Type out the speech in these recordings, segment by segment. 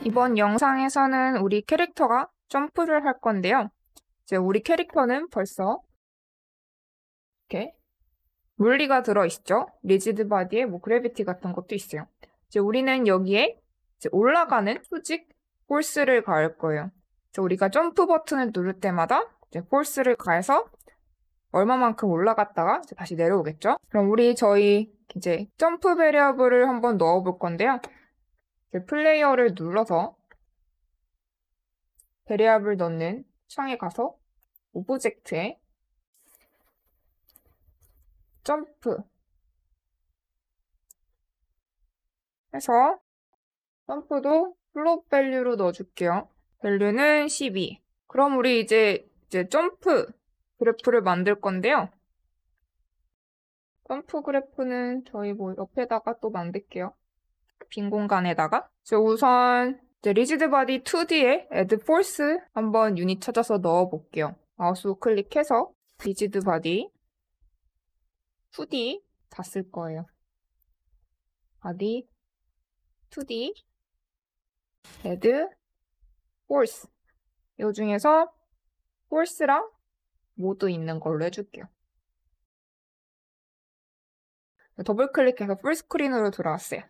이번 영상에서는 우리 캐릭터가 점프를 할 건데요. 이제 우리 캐릭터는 벌써 이렇게 물리가 들어있죠. 리지드 바디에 그래비티 같은 것도 있어요. 이제 우리는 여기에 이제 올라가는 수직 폴스를 가할 거예요. 이제 우리가 점프 버튼을 누를 때마다 이제 폴스를 가해서 얼마만큼 올라갔다가 이제 다시 내려오겠죠. 그럼 저희 이제 점프 베리어블을 한번 넣어볼 건데요. 이제 플레이어를 눌러서 베리어블 넣는 창에 가서 오브젝트에 점프 해서 점프도 플롯 밸류로 넣어줄게요. 밸류는 12. 그럼 우리 이제 점프 그래프를 만들 건데요. 점프 그래프는 저희 옆에다가 또 만들게요. 빈 공간에다가. 우선 리지드 바디 2D에 add force 한번 유닛 찾아서 넣어볼게요. 마우스 클릭해서 리지드 바디 2D 다 쓸 거예요. 바디 2D add force 이 중에서 force랑 모드 있는 걸로 해줄게요. 더블 클릭해서 풀스크린으로 들어왔어요.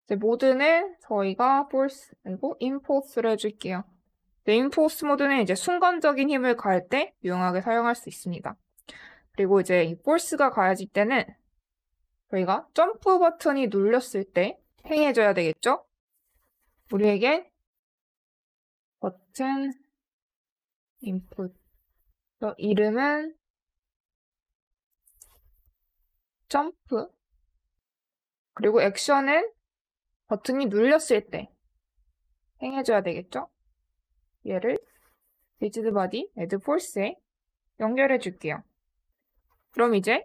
이제 모드는 저희가 force 그리고 impulse를 해줄게요. impulse 모드는 이제 순간적인 힘을 가할 때 유용하게 사용할 수 있습니다. 그리고 이제 이 force가 가해질 때는 저희가 점프 버튼이 눌렸을 때 행해줘야 되겠죠? 우리에겐 버튼 input 이름은 점프 그리고 액션은 버튼이 눌렸을 때 행해줘야 되겠죠? 얘를 리지드 바디 add force에 연결해 줄게요. 그럼 이제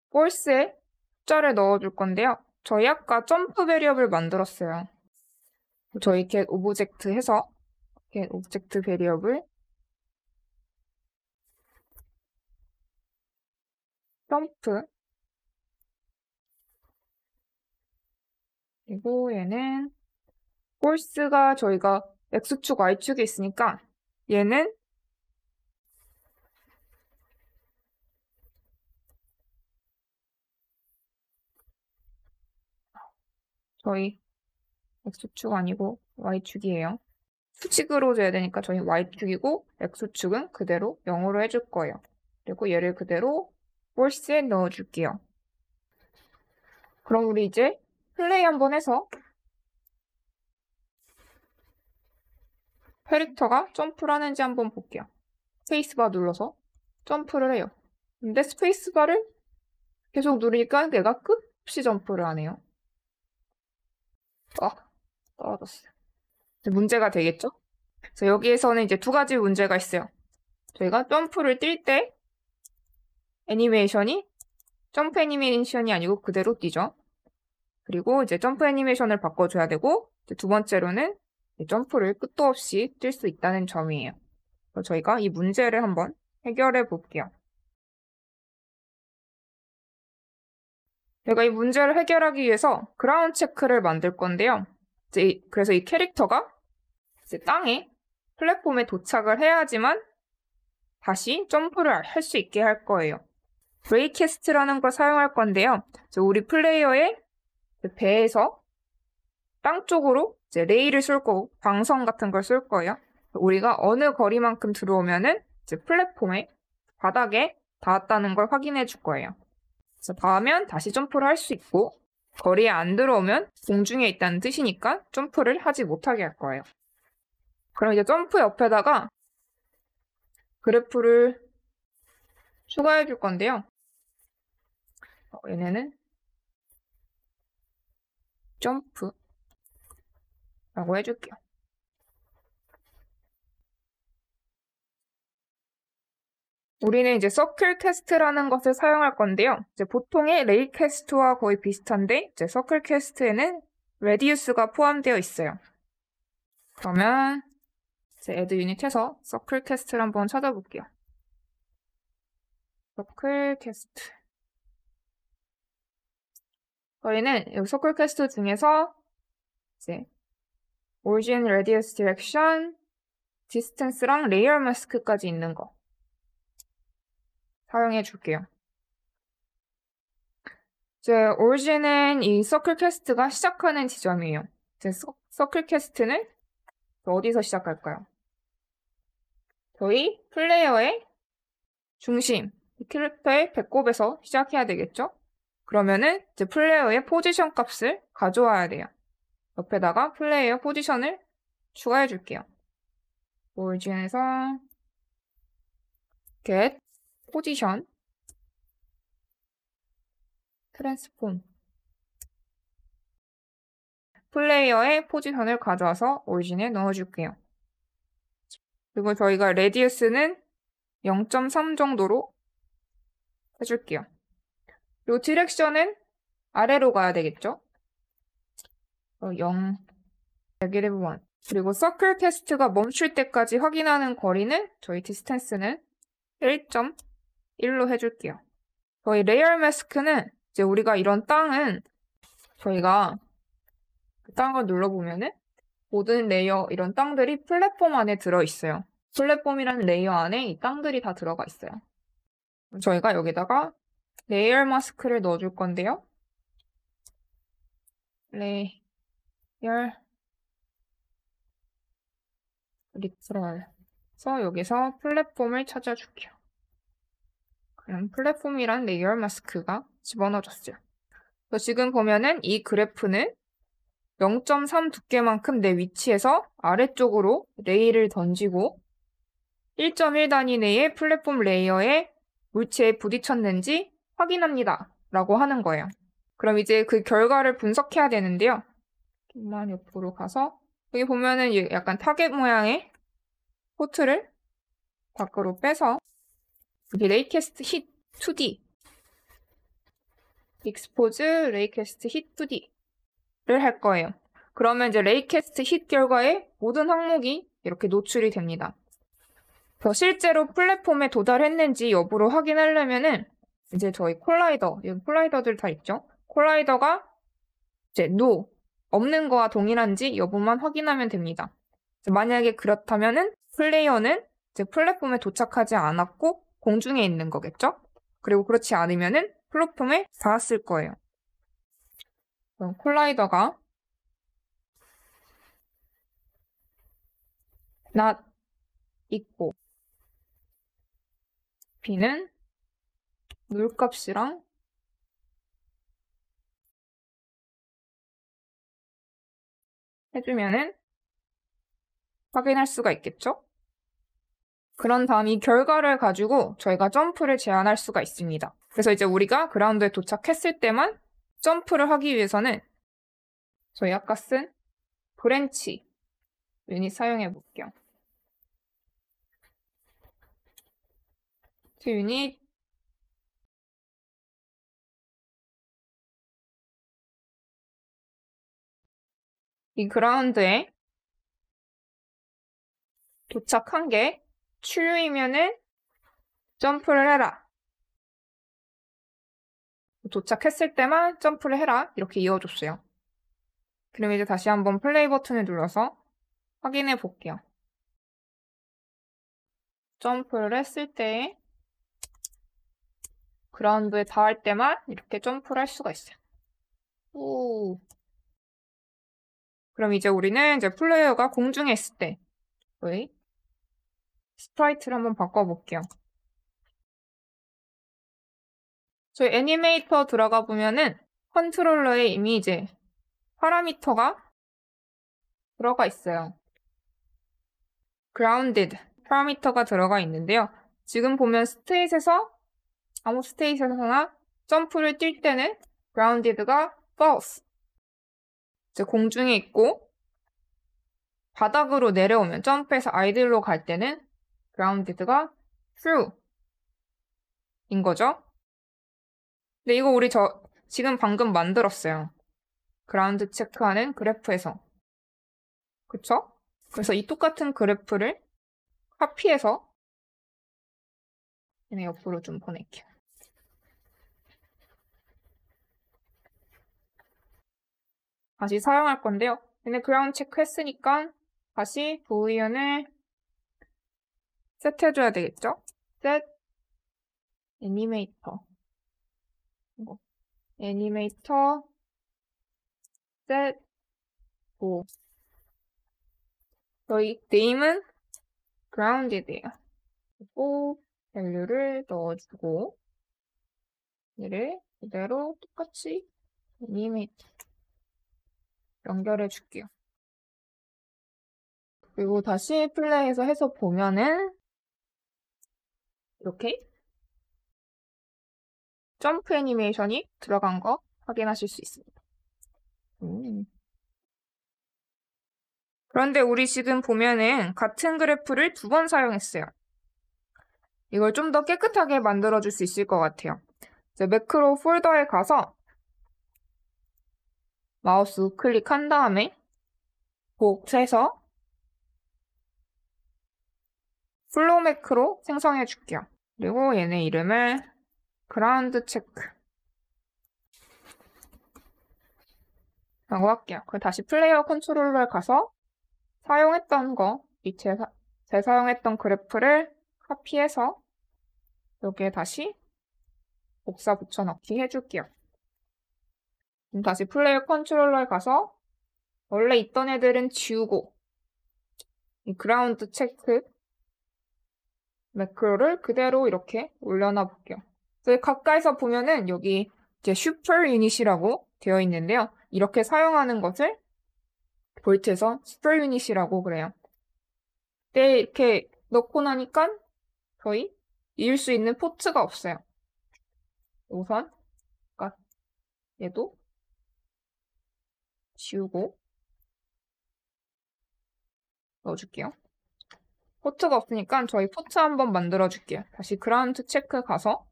force에 숫자를 넣어줄 건데요. 저희 아까 점프 베리어블 만들었어요. 저희 get 오브젝트 해서 get 오브젝트 베리어블 점프 그리고 얘는 force가 저희가 x축, y축이 있으니까 얘는 저희 x축 아니고 y축이에요. 수직으로 줘야 되니까 저희 y축이고 x축은 그대로 0으로 해줄 거예요. 그리고 얘를 그대로 force에 넣어줄게요. 그럼 우리 이제 플레이 한번 해서 캐릭터가 점프를 하는지 한번 볼게요. 스페이스바 눌러서 점프를 해요. 근데 스페이스바를 계속 누르니까 얘가 끝없이 점프를 하네요. 떨어졌어요. 문제가 되겠죠? 그래서 여기에서는 이제 두 가지 문제가 있어요. 저희가 점프를 뛸 때 애니메이션이 점프 애니메이션이 아니고 그대로 뛰죠. 그리고 이제 점프 애니메이션을 바꿔줘야 되고 두 번째로는 점프를 끝도 없이 뛸 수 있다는 점이에요. 그래서 저희가 이 문제를 한번 해결해 볼게요. 제가 이 문제를 해결하기 위해서 그라운드 체크를 만들 건데요. 그래서 이 캐릭터가 이제 땅에 플랫폼에 도착을 해야지만 다시 점프를 할 수 있게 할 거예요. 브레이캐스트라는 걸 사용할 건데요. 우리 플레이어의 배에서 땅 쪽으로 이제 레일을 쏠 거고 방선 같은 걸 쏠 거예요. 우리가 어느 거리만큼 들어오면은 이제 플랫폼에 바닥에 닿았다는 걸 확인해 줄 거예요. 그래서 닿으면 다시 점프를 할 수 있고 거리에 안 들어오면 공중에 있다는 뜻이니까 점프를 하지 못하게 할 거예요. 그럼 이제 점프 옆에다가 그래프를 추가해 줄 건데요. 얘네는 점프라고 해줄게요. 우리는 이제 서클 캐스트라는 것을 사용할 건데요. 이제 보통의 레일 캐스트와 거의 비슷한데 이제 서클 캐스트에는 레디우스가 포함되어 있어요. 그러면 이제 add 유닛해서 서클 캐스트를 한번 찾아볼게요. 서클 캐스트. 저희는 여기 서클 캐스트 중에서 이제 origin, radius, direction, distance랑 layer mask까지 있는 거 사용해 줄게요. 이제 origin은 이 서클 캐스트가 시작하는 지점이에요. 이제 서클 캐스트는 어디서 시작할까요? 저희 플레이어의 중심, 이 캐릭터의 배꼽에서 시작해야 되겠죠? 그러면은 이제 플레이어의 포지션 값을 가져와야 돼요. 옆에다가 플레이어 포지션을 추가해 줄게요. origin에서 get position transform 플레이어의 포지션을 가져와서 origin에 넣어줄게요. 그리고 저희가 radius는 0.3 정도로 해줄게요. 그리고 디렉션은 아래로 가야 되겠죠? 0, negative 1. 그리고 서클 캐스트가 멈출 때까지 확인하는 거리는 저희 디스턴스는 1.1로 해줄게요. 저희 레이어 마스크는 이제 우리가 이런 땅은 저희가 그 땅을 눌러보면은 모든 레이어 이런 땅들이 플랫폼 안에 들어있어요. 플랫폼이라는 레이어 안에 이 땅들이 다 들어가 있어요. 저희가 여기다가 레이어 마스크를 넣어줄 건데요. 레이어 리트럴에서 여기서 플랫폼을 찾아줄게요. 그럼 플랫폼이란 레이어 마스크가 집어넣어졌어요. 그래서 지금 보면은 이 그래프는 0.3 두께만큼 내 위치에서 아래쪽으로 레이를 던지고 1.1 단위 내의 플랫폼 레이어에 물체에 부딪혔는지 확인합니다. 라고 하는 거예요. 그럼 이제 그 결과를 분석해야 되는데요. 조금만 옆으로 가서 여기 보면은 약간 타겟 모양의 포트를 밖으로 빼서 여기 레이캐스트 힛 2D 익스포즈 레이캐스트 힛 2D를 할 거예요. 그러면 이제 레이캐스트 힛 결과에 모든 항목이 이렇게 노출이 됩니다. 그래서 실제로 플랫폼에 도달했는지 여부를 확인하려면은 이제 저희 콜라이더, 여기 콜라이더들 다 있죠? 콜라이더가 이제 no, 없는 거와 동일한지 여부만 확인하면 됩니다. 만약에 그렇다면은 플레이어는 이제 플랫폼에 도착하지 않았고 공중에 있는 거겠죠? 그리고 그렇지 않으면은 플랫폼에 닿았을 거예요. 그럼 콜라이더가 not 있고 B는 물값이랑 해주면은 확인할 수가 있겠죠? 그런 다음 이 결과를 가지고 저희가 점프를 제한할 수가 있습니다. 그래서 이제 우리가 그라운드에 도착했을 때만 점프를 하기 위해서는 저희 아까 쓴 브랜치 유닛 사용해 볼게요. 유닛 이 그라운드에 도착한 게 true이면은 점프를 해라. 도착했을 때만 점프를 해라. 이렇게 이어줬어요. 그럼 이제 다시 한번 플레이 버튼을 눌러서 확인해 볼게요. 점프를 했을 때 그라운드에 닿을 때만 이렇게 점프를 할 수가 있어요. 오. 그럼 이제 우리는 이제 플레이어가 공중에 있을 때 저희 스프라이트를 한번 바꿔볼게요. 저희 애니메이터 들어가 보면은 컨트롤러에 이미 이제 파라미터가 들어가 있어요. grounded 파라미터가 들어가 있는데요. 지금 보면 스테이트에서 아무 스테이트에서나 점프를 뛸 때는 grounded가 false 이제 공중에 있고 바닥으로 내려오면 점프해서 아이들로 갈 때는 grounded가 true 인 거죠. 근데 이거 우리 지금 방금 만들었어요. 그라운드 체크하는 그래프에서. 그쵸? 그래서 이 똑같은 그래프를 카피해서 얘네 옆으로 좀 보낼게요. 다시 사용할 건데요. 얘네 그라운드 체크 했으니까 다시 boolean을 셋해줘야 되겠죠? set animator animator set bool. 저희 name은 grounded예요. 그리고 value를 넣어주고 얘를 그대로 똑같이 animator 연결해 줄게요. 그리고 다시 플레이해서 해서 보면은 이렇게 점프 애니메이션이 들어간 거 확인하실 수 있습니다. 그런데 우리 지금 보면은 같은 그래프를 2번 사용했어요. 이걸 좀 더 깨끗하게 만들어줄 수 있을 것 같아요. 이제 매크로 폴더에 가서 마우스 우클릭한 다음에 복해서 플로우 매크로 생성해 줄게요. 그리고 얘네 이름을 그라운드 체크 라고 할게요. 그리고 다시 플레이어 컨트롤러에 가서 사용했던 거, 밑에 재사용했던 그래프를 카피해서 여기에 다시 복사 붙여넣기 해줄게요. 그럼 다시 플레이어 컨트롤러에 가서 원래 있던 애들은 지우고 이 그라운드 체크 매크로를 그대로 이렇게 올려놔 볼게요. 가까이서 보면은 여기 이제 슈퍼 유닛이라고 되어 있는데요. 이렇게 사용하는 것을 볼트에서 슈퍼 유닛이라고 그래요. 근데 이렇게 넣고 나니까 저희 이을 수 있는 포트가 없어요. 우선 얘도 지우고 넣어줄게요. 포트가 없으니까 저희 포트 한번 만들어 줄게요. 다시 그라운드 체크 가서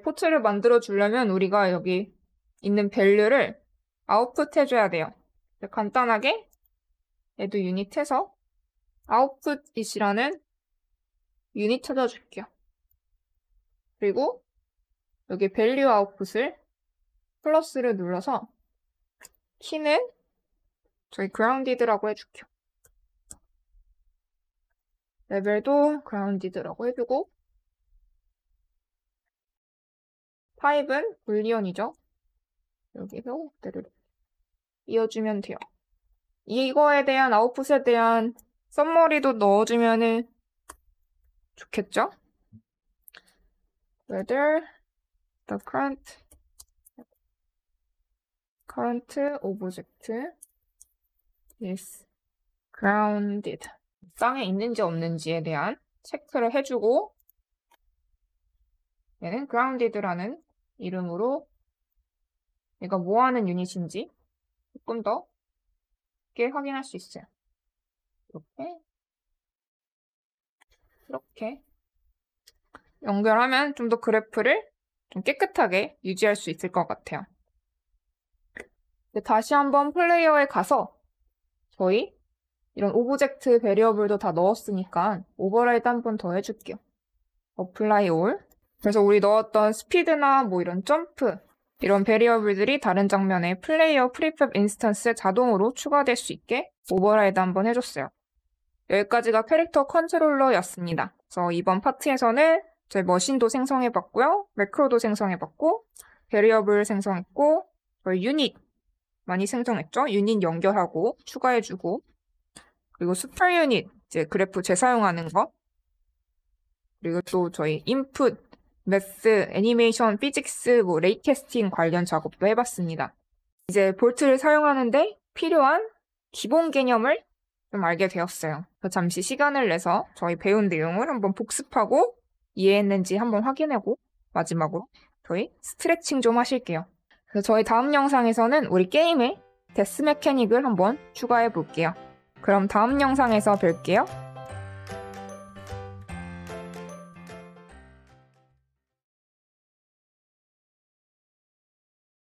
포트를 만들어 주려면 우리가 여기 있는 밸류를 아웃풋 해줘야 돼요. 간단하게 얘도 유닛 해서 output이라는 유닛 찾아줄게요. 그리고 여기 밸류 아웃풋을 플러스를 눌러서 키는 저희 grounded라고 해줄게요. 레벨도 grounded라고 해주고 타입은 불리언이죠. 여기서 그대로 이어주면 돼요. 이거에 대한 아웃풋에 대한 썸머리도 넣어주면 좋겠죠? Whether the current object is grounded. 땅에 있는지 없는지에 대한 체크를 해주고 얘는 grounded라는 이름으로 얘가 뭐하는 유닛인지 조금 더 쉽게 확인할 수 있어요. 이렇게 연결하면 좀 더 그래프를 좀 깨끗하게 유지할 수 있을 것 같아요. 다시 한번 플레이어에 가서 저희 이런 오브젝트 베리어블도 다 넣었으니까 오버라이드 한 번 더 해줄게요. apply all. 그래서 우리 넣었던 스피드나 뭐 이런 점프 이런 베리어블들이 다른 장면에 플레이어 프리팹 인스턴스에 자동으로 추가될 수 있게 오버라이드 한번 해줬어요. 여기까지가 캐릭터 컨트롤러였습니다. 그래서 이번 파트에서는 저희 머신도 생성해봤고요. 매크로도 생성해봤고 베리어블 생성했고 저희 유닛 많이 생성했죠. 유닛 연결하고 추가해주고 그리고 슈퍼 유닛 이제 그래프 재사용하는 거 그리고 또 저희 인풋, 매스, 애니메이션, 피직스, 뭐 레이캐스팅 관련 작업도 해봤습니다. 이제 볼트를 사용하는데 필요한 기본 개념을 좀 알게 되었어요. 그래서 잠시 시간을 내서 저희 배운 내용을 한번 복습하고 이해했는지 한번 확인하고 마지막으로 저희 스트레칭 좀 하실게요. 그래서 저희 다음 영상에서는 우리 게임에 데스 메캐닉을 한번 추가해 볼게요. 그럼 다음 영상에서 뵐게요.